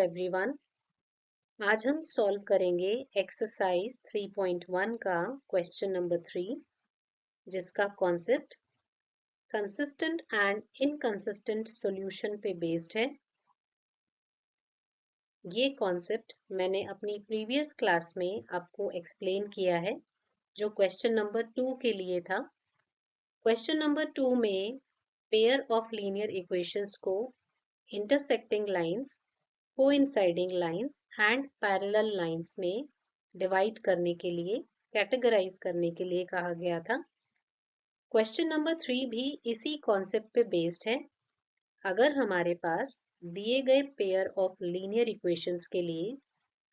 Everyone. आज हम solve करेंगे एक्सरसाइज 3.1 का क्वेश्चन नंबर 3, जिसका concept consistent and inconsistent solution पे बेस्ड है। ये कॉन्सेप्ट मैंने अपनी प्रीवियस क्लास में आपको एक्सप्लेन किया है, जो क्वेश्चन नंबर 2 के लिए था। क्वेश्चन नंबर 2 में पेयर ऑफ लीनियर इक्वेशंस को intersecting lines, coinciding lines and parallel lines में डिवाइड करने के लिए, कैटेगराइज करने के लिए कहा गया था। क्वेश्चन नंबर 3 भी इसी कॉन्सेप्ट पे बेस्ड है। अगर हमारे पास दिए गए पेयर ऑफ लीनियर इक्वेशंस के लिए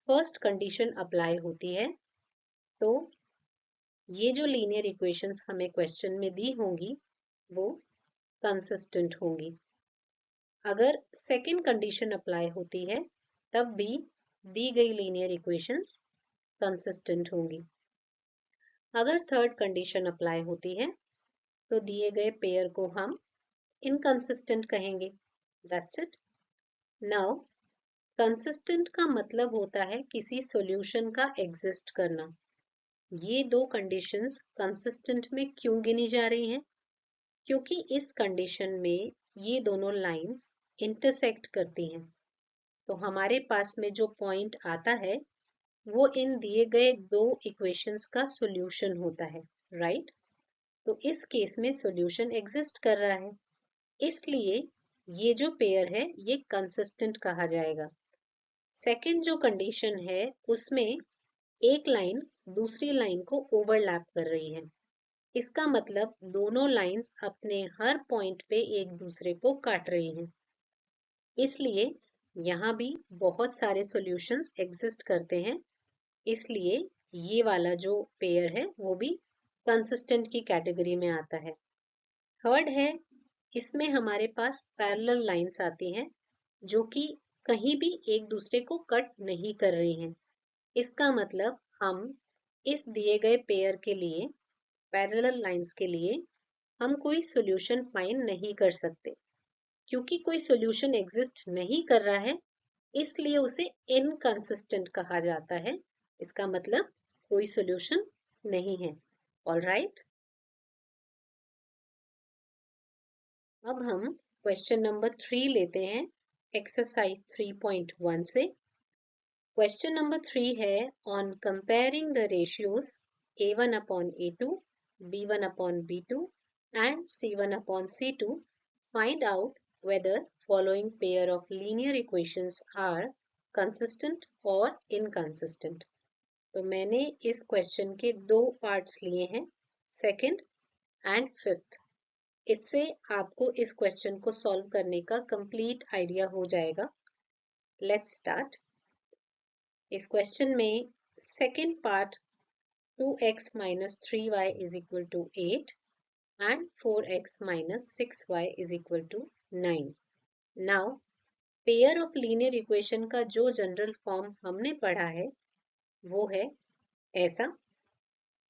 फर्स्ट कंडीशन अप्लाई होती है, तो ये जो लीनियर इक्वेशंस हमें क्वेश्चन में दी होंगी वो कंसिस्टेंट होंगी। अगर सेकंड कंडीशन अप्लाई होती है, तब भी दी गई लीनियर इक्वेशंस कंसिस्टेंट होंगी। अगर थर्ड कंडीशन अप्लाई होती है, तो दिए गए पेयर को हम इनकंसिस्टेंट कहेंगे। That's it. नाउ कंसिस्टेंट का मतलब होता है किसी सॉल्यूशन का एग्जिस्ट करना। ये दो कंडीशंस कंसिस्टेंट में क्यों गिनी जा रही हैं? क्योंकि इस कंडीशन में ये दोनों लाइंस इंटरसेक्ट करती हैं। तो हमारे पास में जो पॉइंट आता है वो इन दिए गए दो इक्वेशंस का सॉल्यूशन होता है, राइट? तो इस केस में सॉल्यूशन एग्जिस्ट कर रहा है, इसलिए ये जो पेयर है ये कंसिस्टेंट कहा जाएगा। सेकंड जो कंडीशन है उसमें एक लाइन दूसरी लाइन को ओवरलैप कर रही है। इसका मतलब दोनों लाइंस अपने हर पॉइंट पे एक दूसरे को काट रही हैं। इसलिए यहाँ भी बहुत सारे सॉल्यूशंस एग्जिस्ट करते हैं, इसलिए ये वाला जो पेयर है वो भी कंसिस्टेंट की कैटेगरी में आता है। थर्ड है, इसमें हमारे पास पैरेलल लाइंस आती हैं जो कि कहीं भी एक दूसरे को कट नहीं कर रही हैं। इसका मतलब हम इस दिए गए पेयर के लिए, पैरेलल लाइंस के लिए, हम कोई सॉल्यूशन फाइंड नहीं कर सकते। क्योंकि कोई सॉल्यूशन एग्जिस्ट नहीं कर रहा है, इसलिए उसे इनकंसिस्टेंट कहा जाता है। इसका मतलब कोई सॉल्यूशन नहीं है। ऑलराइट, अब हम क्वेश्चन नंबर 3 लेते हैं एक्सरसाइज 3.1 से। क्वेश्चन नंबर 3 है on comparing the ratios a1 upon a2, b1 upon b2 and c1 upon c2, find out whether following pair of linear equations are consistent or inconsistent। तो मैंने इस question के दो parts लिए हैं, second and fifth. इससे आपको इस क्वेश्चन को सॉल्व करने का कंप्लीट आइडिया हो जाएगा। Let's start. इस क्वेश्चन में second part 2x minus 3y is equal to 8 and 4x minus 6y is equal to 9। Now pair of linear equation का जो जनरल फॉर्म हमने पढ़ा है वो है ऐसा,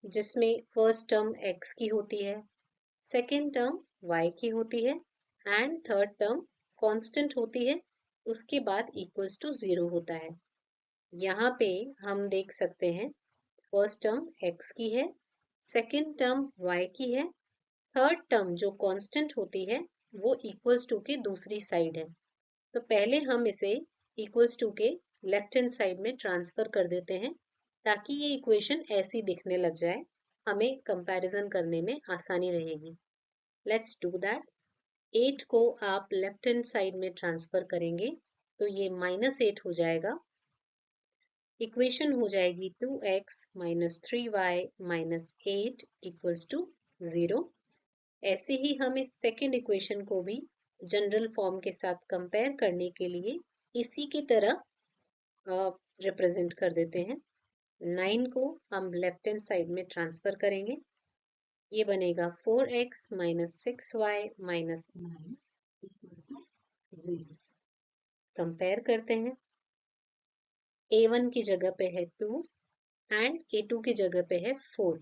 जिसमें फर्स्ट टर्म x की होती है, सेकेंड टर्म y की होती है एंड थर्ड टर्म कांस्टेंट होती है, उसके बाद इक्वल्स टू 0 होता है। यहाँ पे हम देख सकते हैं फर्स्ट टर्म x की है, सेकेंड टर्म y की है, थर्ड टर्म जो कांस्टेंट होती है वो इक्वल्स टू के दूसरी साइड है। तो पहले हम इसे इक्वल्स टू के लेफ्ट हैंड साइड में ट्रांसफर कर देते हैं, ताकि ये इक्वेशन ऐसी दिखने लग जाए, हमें कंपैरिजन करने में आसानी रहेगी। Let's do that. 8 को आप लेफ्ट हैंड साइड में ट्रांसफर करेंगे तो ये -8 हो जाएगा। इक्वेशन हो जाएगी 2x minus 3y minus 8 equals to 0। ऐसे ही हम इस सेकेंड इक्वेशन को भी जनरल फॉर्म के साथ कंपेयर करने के लिए इसी की तरह रिप्रेजेंट कर देते हैं। 9 को हम लेफ्ट हैंड साइड में ट्रांसफर करेंगे, ये बनेगा 4x minus 6y minus 9 equals to 0। Compare करते हैं, a1 की जगह पे है 2 एंड a2 की जगह पे है 4,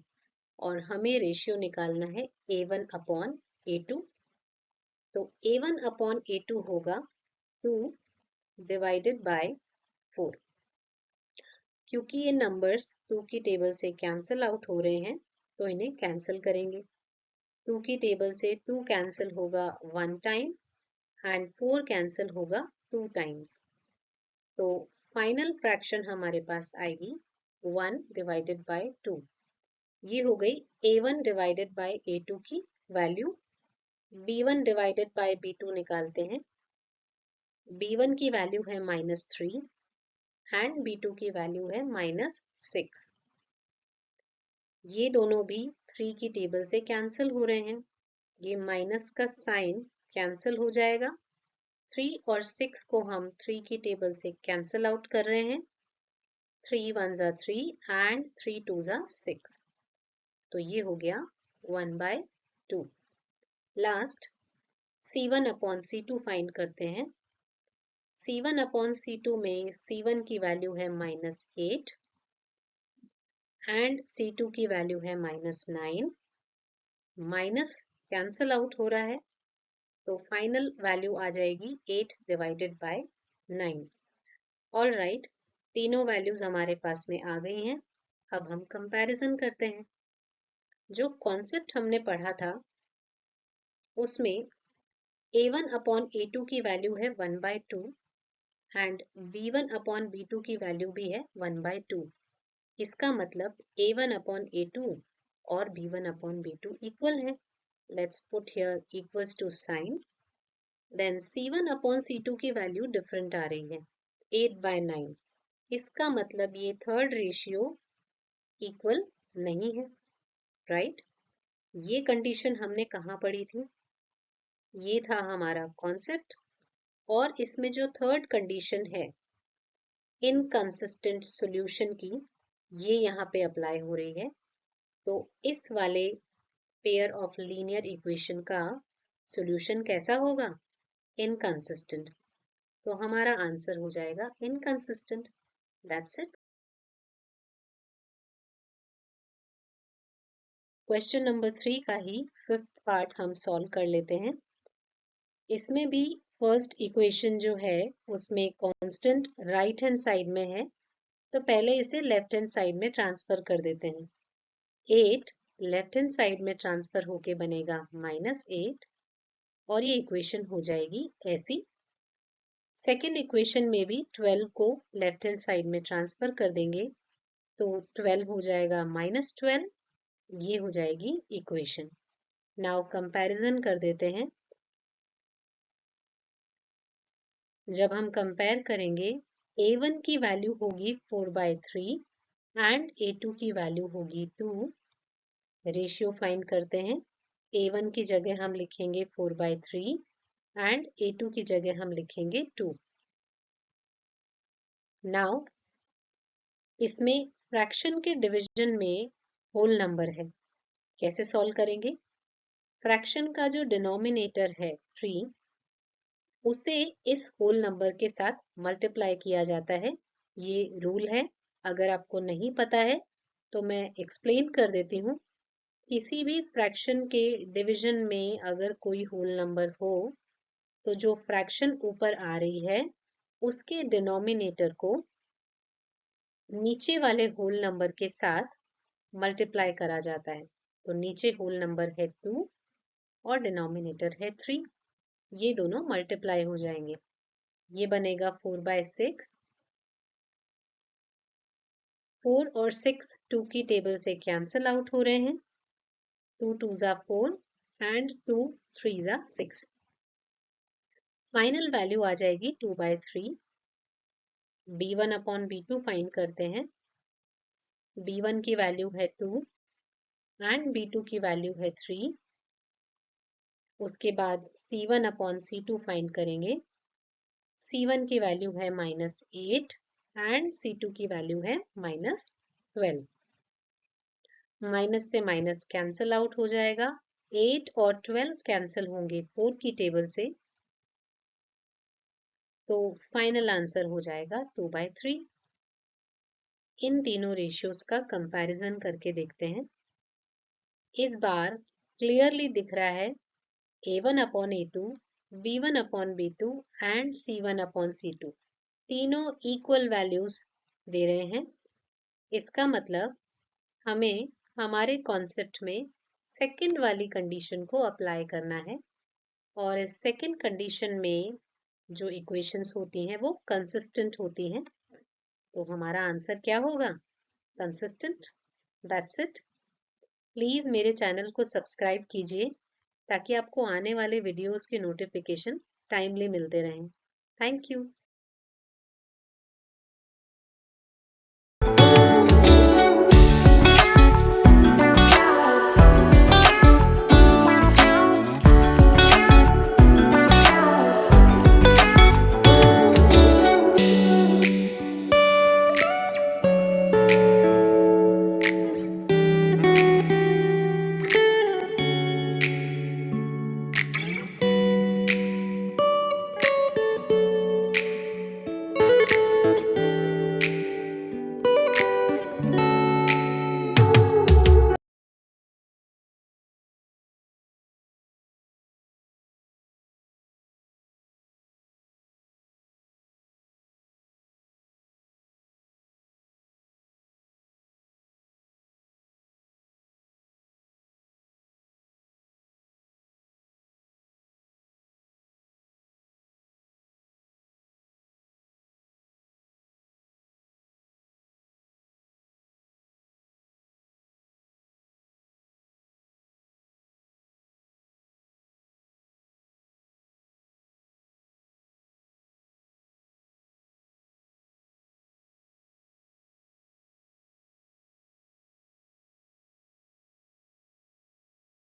और हमें रेशियो निकालना है a1 अपॉन a2। तो a1 अपॉन a2 होगा 2 डिवाइडेड बाय 4। क्योंकि ये नंबर्स 2 की टेबल से कैंसिल आउट हो रहे हैं तो इन्हें कैंसिल करेंगे। 2 की टेबल से 2 कैंसिल होगा 1 टाइम एंड 4 कैंसिल होगा 2 टाइम्स। तो फाइनल फ्रैक्शन हमारे पास आएगी 1 डिवाइडेड बाय 2। ये हो गई A1 डिवाइडेड बाय A2 की value. B1 divided by B2 निकालते हैं। B1 की वैल्यू है -3 एंड B2 की वैल्यू है -6। ये दोनों भी 3 की टेबल से कैंसिल हो रहे हैं। ये माइनस का साइन कैंसिल हो जाएगा। 3 और 6 को हम 3 की टेबल से कैंसिल आउट कर रहे हैं। 3 1 जा 3 एंड 3 2 जा 6। तो ये हो गया 1/2। Last C1 upon C2 find करते हैं। C1 अपॉन C2 में C1 की वैल्यू है -8 एंड C2 की वैल्यू है -9। माइनस कैंसिल आउट हो रहा है तो फाइनल वैल्यू आ जाएगी 8 डिवाइडेड बाय 9। ऑल राइट, तीनों वैल्यूज हमारे पास में आ गई हैं। अब हम कंपैरिजन करते हैं। जो कॉन्सेप्ट हमने पढ़ा था उसमें A1 अपॉन A2 की वैल्यू है 1/2 एंड B1 अपॉन B2 की वैल्यू भी है 1/2। इसका मतलब A1 अपॉन A2 और B1 अपॉन B2 इक्वल है। Let's put here equals to sign. Then C1 upon C2 की वैल्यू डिफरेंट आ रही है 8/9। इसका मतलब ये थर्ड रेशियो इक्वल नहीं है, राइट? ये कंडीशन हमने कहाँ पढ़ी थी? ये था हमारा कॉन्सेप्ट। और इसमें जो थर्ड कंडीशन है इनकंसिस्टेंट सॉल्यूशन की, ये यहाँ पे अप्लाई हो रही है। तो इस वाले पेयर ऑफ लीनियर इक्वेशन का सॉल्यूशन कैसा होगा? इनकंसिस्टेंट। तो हमारा आंसर हो जाएगा inconsistent. That's it. Question number 3 का ही 5th पार्ट हम सॉल्व कर लेते हैं। इसमें भी फर्स्ट इक्वेशन जो है उसमें कांस्टेंट राइट हैंड साइड में है, तो पहले इसे लेफ्ट हैंड साइड में ट्रांसफर कर देते हैं। 8 लेफ्ट हैंड साइड में ट्रांसफर होके बनेगा -8 और ये इक्वेशन हो जाएगी ऐसी। सेकेंड इक्वेशन में भी 12 को लेफ्ट हैंड साइड में ट्रांसफर कर देंगे तो 12 हो जाएगा -12। ये हो जाएगी इक्वेशन। नाउ कंपैरिजन कर देते हैं। जब हम कंपेयर करेंगे A1 की वैल्यू होगी 4/3 एंड A2 की वैल्यू होगी 2। रेशियो फाइंड करते हैं। A1 की जगह हम लिखेंगे 4/3 एंड A2 की जगह हम लिखेंगे 2। नाउ इसमें फ्रैक्शन के डिवीजन में होल नंबर है, कैसे सॉल्व करेंगे? फ्रैक्शन का जो डिनोमिनेटर है 3, उसे इस होल नंबर के साथ मल्टीप्लाई किया जाता है। ये रूल है। अगर आपको नहीं पता है तो मैं एक्सप्लेन कर देती हूँ। किसी भी फ्रैक्शन के डिवीजन में अगर कोई होल नंबर हो तो जो फ्रैक्शन ऊपर आ रही है उसके डिनोमिनेटर को नीचे वाले होल नंबर के साथ मल्टीप्लाई करा जाता है। तो नीचे होल नंबर है 2 और डिनोमिनेटर है 3। ये दोनों मल्टीप्लाई हो जाएंगे। ये बनेगा 4/6। 4 और 6 2 की टेबल से कैंसिल आउट हो रहे हैं। 2 2 जा 4 एंड 2 3 जा 6। फाइनल वैल्यू आ जाएगी 2/3। B1 अपॉन B2 फाइंड करते हैं। B1 की वैल्यू है 2 एंड B2 की वैल्यू है 3। उसके बाद C1 अपॉन C2 फाइंड करेंगे। C1 की वैल्यू है -8 एंड C2 की वैल्यू है -12। माइनस से माइनस कैंसिल आउट हो जाएगा। 8 और 12 कैंसिल होंगे 4 की टेबल से, तो फाइनल आंसर हो जाएगा 2/3। इन तीनों रेशियोज का कंपैरिजन करके देखते हैं। इस बार क्लियरली दिख रहा है A1 upon A2, B1 upon B2 and C1 upon C2। तीनों इक्वल वैल्यूज दे रहे हैं, इसका मतलब हमें हमारे कॉन्सेप्ट में सेकंड वाली कंडीशन को अप्लाई करना है और इस सेकंड कंडीशन में जो इक्वेशंस होती हैं वो कंसिस्टेंट होती हैं। तो हमारा आंसर क्या होगा? कंसिस्टेंट। That's it. प्लीज मेरे चैनल को सब्सक्राइब कीजिए ताकि आपको आने वाले वीडियोस के नोटिफिकेशन टाइमली मिलते रहें। Thank you.